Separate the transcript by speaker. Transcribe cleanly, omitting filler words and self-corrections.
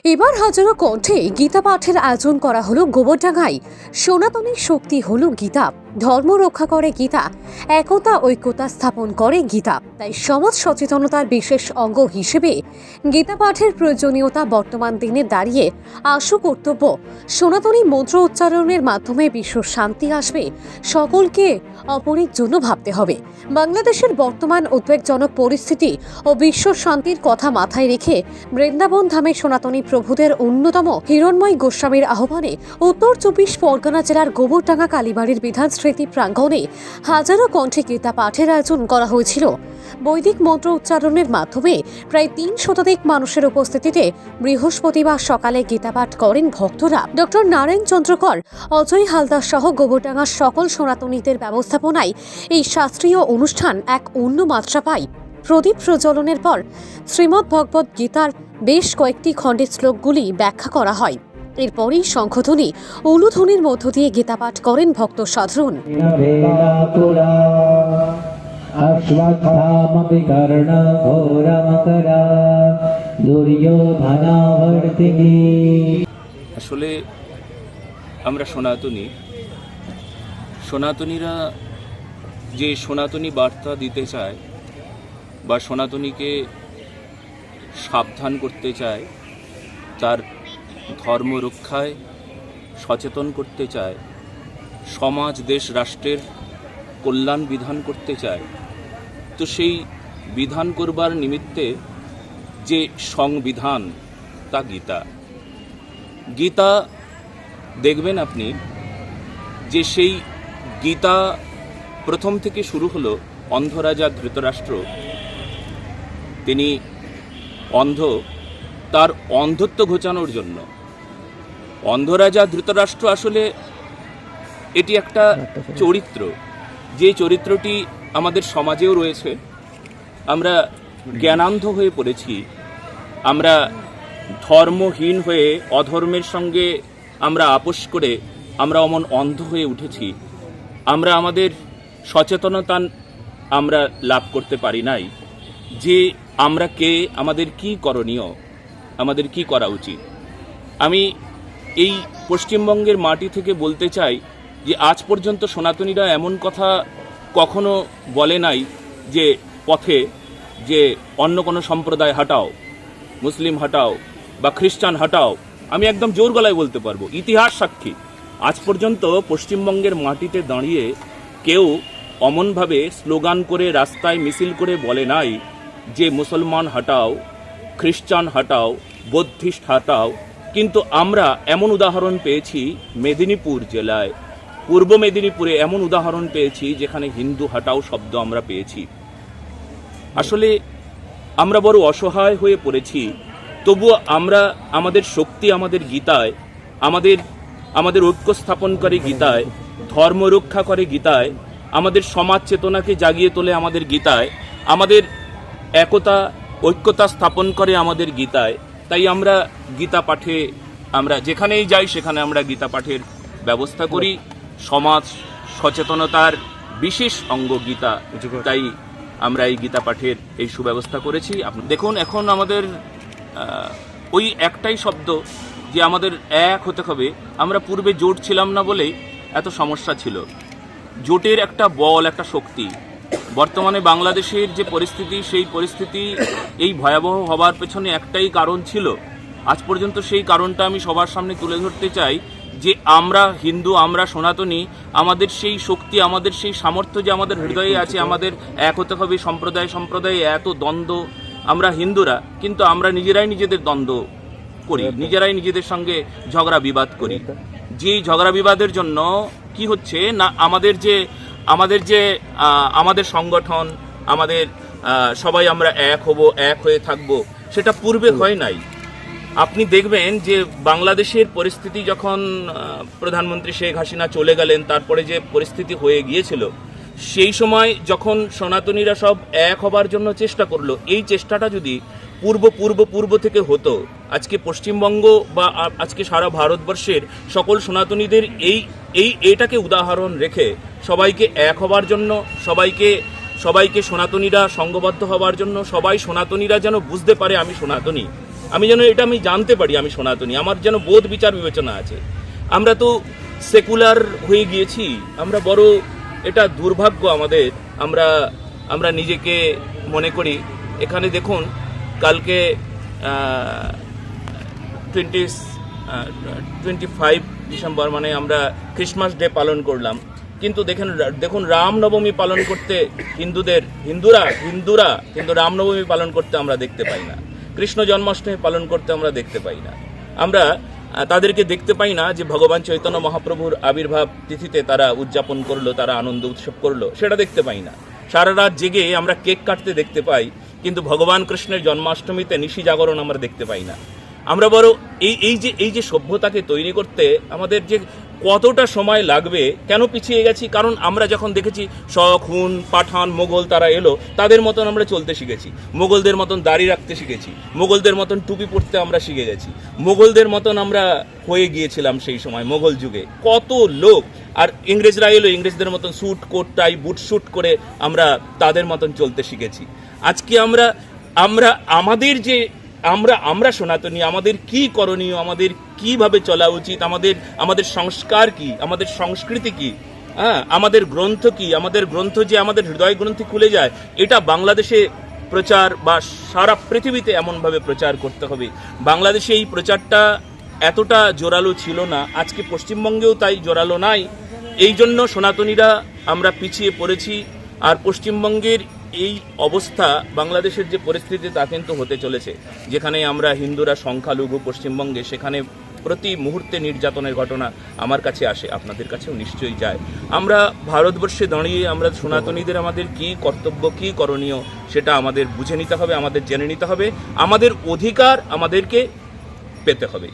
Speaker 1: এবার হাজারো কণ্ঠে গীতা পাঠের আয়োজন করা হলো গোবরডাঙ্গায়। সনাতনী শক্তি হলো গীতা, ধর্ম রক্ষা করে গীতা, একতা ঐক্যতা স্থাপন করে গীতা। তাই সমাজ সচেতনতার বিশেষ অঙ্গ হিসেবে গীতা পাঠের প্রয়োজনীয়তা বর্তমান দিনে দাঁড়িয়ে আশু কর্তব্য। সনাতনী মন্ত্র উচ্চারণের মাধ্যমে বিশ্ব শান্তি আসবে, সকলকে অপরের জন্য ভাবতে হবে। বাংলাদেশের বর্তমান উদ্বেগজনক পরিস্থিতি ও বিশ্ব শান্তির কথা মাথায় রেখে বৃন্দাবন ধামে সনাতনী প্রভুদের অন্যতম হিরণময় গোস্বামীর আহ্বানে উত্তর ২৪ পরগনা জেলার গোবরডাঙ্গা কালীবাড়ির বিধান স্মৃতি প্রাঙ্গণে হাজারো কণ্ঠে গীতা পাঠের আয়োজন করা হয়েছিল। বৈদিক মন্ত্র উচ্চারণের মাধ্যমে প্রায় ৩ শতাধিক মানুষের উপস্থিতিতে বৃহস্পতিবার সকালে গীতা পাঠ করেন ভক্তরা। ডক্টর নারায়ণ চন্দ্রকর, অজয় হালদার সহ গোবরডাঙ্গার সকল সনাতনীদের ব্যবস্থাপনায় এই শাস্ত্রীয় অনুষ্ঠান এক অন্য মাত্রা পায়। প্রদীপ প্রজ্বলনের পর শ্রীমদ্ ভগবদ্ গীতার বেশ কয়েকটি খণ্ডের শ্লোকগুলি ব্যাখ্যা করা হয়। এরপরই শঙ্খধ্বনি উলুধ্বনির মধ্য দিয়ে গীতা পাঠ করেন ভক্ত সাধারণ।
Speaker 2: আসলে আমরা সনাতনীরা যে সনাতনী বার্তা দিতে চায় বা সনাতনীকে সাবধান করতে চায়, তার ধর্ম রক্ষায় সচেতন করতে চায়, সমাজ দেশ রাষ্ট্রের কল্যাণ বিধান করতে চায়, তো সেই বিধান করবার নিমিত্তে যে সংবিধান তা গীতা দেখবেন আপনি যে সেই গীতা প্রথম থেকে শুরু হলো অন্ধ রাজা ধৃতরাষ্ট্র। তিনি অন্ধ, তার অন্ধত্ব ঘোচানোর জন্য। অন্ধ রাজা ধৃতরাষ্ট্র আসলে এটি একটা চরিত্র, যে চরিত্রটি আমাদের সমাজেও রয়েছে। আমরা জ্ঞানান্ধ হয়ে পড়েছি, আমরা ধর্মহীন হয়ে অধর্মের সঙ্গে আমরা আপোষ করে আমরা অমন অন্ধ হয়ে উঠেছি। আমরা আমাদের সচেতনতা আমরা লাভ করতে পারি নাই যে আমরা কে, আমাদের কি করণীয়, আমাদের কি করা উচিত। আমি এই পশ্চিমবঙ্গের মাটি থেকে বলতে চাই যে আজ পর্যন্ত সনাতনীরা এমন কথা কখনো বলে নাই যে পথে যে অন্য কোনো সম্প্রদায় হাটাও, মুসলিম হাটাও বা খ্রিস্টান হাটাও। আমি একদম জোর গলায় বলতে পারবো, ইতিহাস সাক্ষী, আজ পর্যন্ত পশ্চিমবঙ্গের মাটিতে দাঁড়িয়ে কেউ অমনভাবে স্লোগান করে রাস্তায় মিছিল করে বলে নাই যে মুসলমান হাটাও, খ্রিস্টান হাটাও, বৌদ্ধিস্ট হাটাও। কিন্তু আমরা এমন উদাহরণ পেয়েছি মেদিনীপুর জেলায়, পূর্ব মেদিনীপুরে এমন উদাহরণ পেয়েছি যেখানে হিন্দু হাটাও শব্দ আমরা পেয়েছি। আসলে আমরা বড় অসহায় হয়ে পড়েছি, তবুও আমরা আমাদের শক্তি আমাদের গীতায়, আমাদের ঐক্য স্থাপন করে গীতায়, ধর্ম রক্ষা করে গীতায়, আমাদের সমাজ চেতনাকে জাগিয়ে তোলে আমাদের গীতায়, আমাদের একতা ঐক্যতা স্থাপন করে আমাদের গীতায়। তাই আমরা গীতা পাঠে, আমরা যেখানেই যাই সেখানে আমরা গীতা পাঠের ব্যবস্থা করি। সমাজ সচেতনতার বিশেষ অঙ্গ গীতা, তাই আমরা এই গীতা পাঠের এই সুব্যবস্থা করেছি। দেখুন, এখন আমাদের ওই একটাই শব্দ যে আমাদের এক হতে হবে। আমরা পূর্বে জোট ছিলাম না বলেই এত সমস্যা ছিল। জোটের একটা বল, একটা শক্তি। বর্তমানে বাংলাদেশের যে পরিস্থিতি, সেই পরিস্থিতি এই ভয়াবহ হবার পেছনে একটাই কারণ ছিল। আজ পর্যন্ত সেই কারণটা আমি সবার সামনে তুলে ধরতে চাই যে আমরা হিন্দু, আমরা সনাতনী, আমাদের সেই শক্তি, আমাদের সেই সামর্থ্য যে আমাদের হৃদয়ে আছে, আমাদের এক হতে হবে। সম্প্রদায়ে এত দ্বন্দ্ব, আমরা হিন্দুরা, কিন্তু আমরা নিজেরাই নিজেদের দ্বন্দ্ব করি, নিজেরাই নিজেদের সঙ্গে ঝগড়া বিবাদ করি। যেই ঝগড়া বিবাদের জন্য কি হচ্ছে না, আমাদের সংগঠন, আমাদের সবাই আমরা এক হব, এক হয়ে থাকব, সেটা পূর্বে হয় নাই। আপনি দেখবেন যে বাংলাদেশের পরিস্থিতি যখন প্রধানমন্ত্রী শেখ হাসিনা চলে গেলেন, তারপরে যে পরিস্থিতি হয়ে গিয়েছিল, সেই সময় যখন সনাতনীরা সব এক হবার জন্য চেষ্টা করলো, এই চেষ্টাটা যদি পূর্ব থেকে হতো, আজকে পশ্চিমবঙ্গ বা আজকে সারা ভারতবর্ষের সকল সনাতনীদের এইটাকে উদাহরণ রেখে সবাইকে এক হবার জন্য, সবাইকে সনাতনীরা সংঘবদ্ধ হবার জন্য, সবাই সনাতনীরা যেন বুঝতে পারে আমি সনাতনী, আমি যেন এটা আমি জানতে পারি আমি সনাতনী, আমার যেন বোধ বিচার বিবেচনা আছে। আমরা তো সেকুলার হয়ে গিয়েছি, আমরা বড় এটা দুর্ভাগ্য আমাদের। আমরা নিজেকে মনে করি, এখানে দেখুন কালকে 25 ডিসেম্বর মানে আমরা ক্রিসমাস ডে পালন করলাম, কিন্তু দেখুন রামনবমী পালন করতে হিন্দুরা কিন্তু রামনবমী পালন করতে আমরা দেখতে পাই না, কৃষ্ণ জন্মাষ্টমী পালন করতে আমরা দেখতে পাই না। আমরা তাদেরকে দেখতে পাই না যে ভগবান চৈতন্য মহাপ্রভুর আবির্ভাব তিথিতে তারা উদযাপন করলো, তারা আনন্দ উৎসব করলো, সেটা দেখতে পাই না। সারা রাত জেগে আমরা কেক কাটতে দেখতে পাই, কিন্তু ভগবান কৃষ্ণের জন্মাষ্টমীতে নিশি জাগরণ আমরা দেখতে পাই না। আমরা বড় এই যে সভ্যতাকে তৈরি করতে আমাদের যে কতটা সময় লাগবে, কেন পিছিয়ে গেছি? কারণ আমরা যখন দেখেছি শক, হুন, পাঠান, মোগল তারা এলো, তাদের মতন আমরা চলতে শিখেছি, মোগলদের মতন দাড়ি রাখতে শিখেছি, মোগলদের মতন টুপি পরতে আমরা শিখে গেছি, মোগলদের মতন আমরা হয়ে গিয়েছিলাম সেই সময় মোগল যুগে। কত লোক, আর ইংরেজরা এলো, ইংরেজদের মতন স্যুট কোট টাই বুট স্যুট করে আমরা তাদের মতন চলতে শিখেছি। আজকে আমাদের যে আমরা সনাতনী, আমাদের কি করণীয়, আমাদের কিভাবে চলা উচিত, আমাদের সংস্কার কি, আমাদের সংস্কৃতি কি, আমাদের গ্রন্থ কি, আমাদের গ্রন্থ যে আমাদের হৃদয় গ্রন্থি খুলে যায়, এটা বাংলাদেশে প্রচার বা সারা পৃথিবীতে এমনভাবে প্রচার করতে হবে। বাংলাদেশে এই প্রচারটা এতটা জোরালো ছিল না, আজকে পশ্চিমবঙ্গেও তাই জোরালো নাই। এই জন্য সনাতনীরা আমরা পিছিয়ে পড়েছি। আর পশ্চিমবঙ্গের এই অবস্থা, বাংলাদেশের যে পরিস্থিতি তা কিন্তু হতে চলেছে, যেখানে আমরা হিন্দুরা সংখ্যালঘু পশ্চিমবঙ্গে, সেখানে প্রতি মুহূর্তে নির্যাতনের ঘটনা আমার কাছে আসে, আপনাদের কাছেও নিশ্চয়ই যায়। আমরা ভারতবর্ষে দাঁড়িয়ে আমরা সনাতনীদের আমাদের কি কর্তব্য, কি করণীয়, সেটা আমাদের বুঝে নিতে হবে, আমাদের জেনে নিতে হবে, আমাদের অধিকার আমাদেরকে পেতে হবে।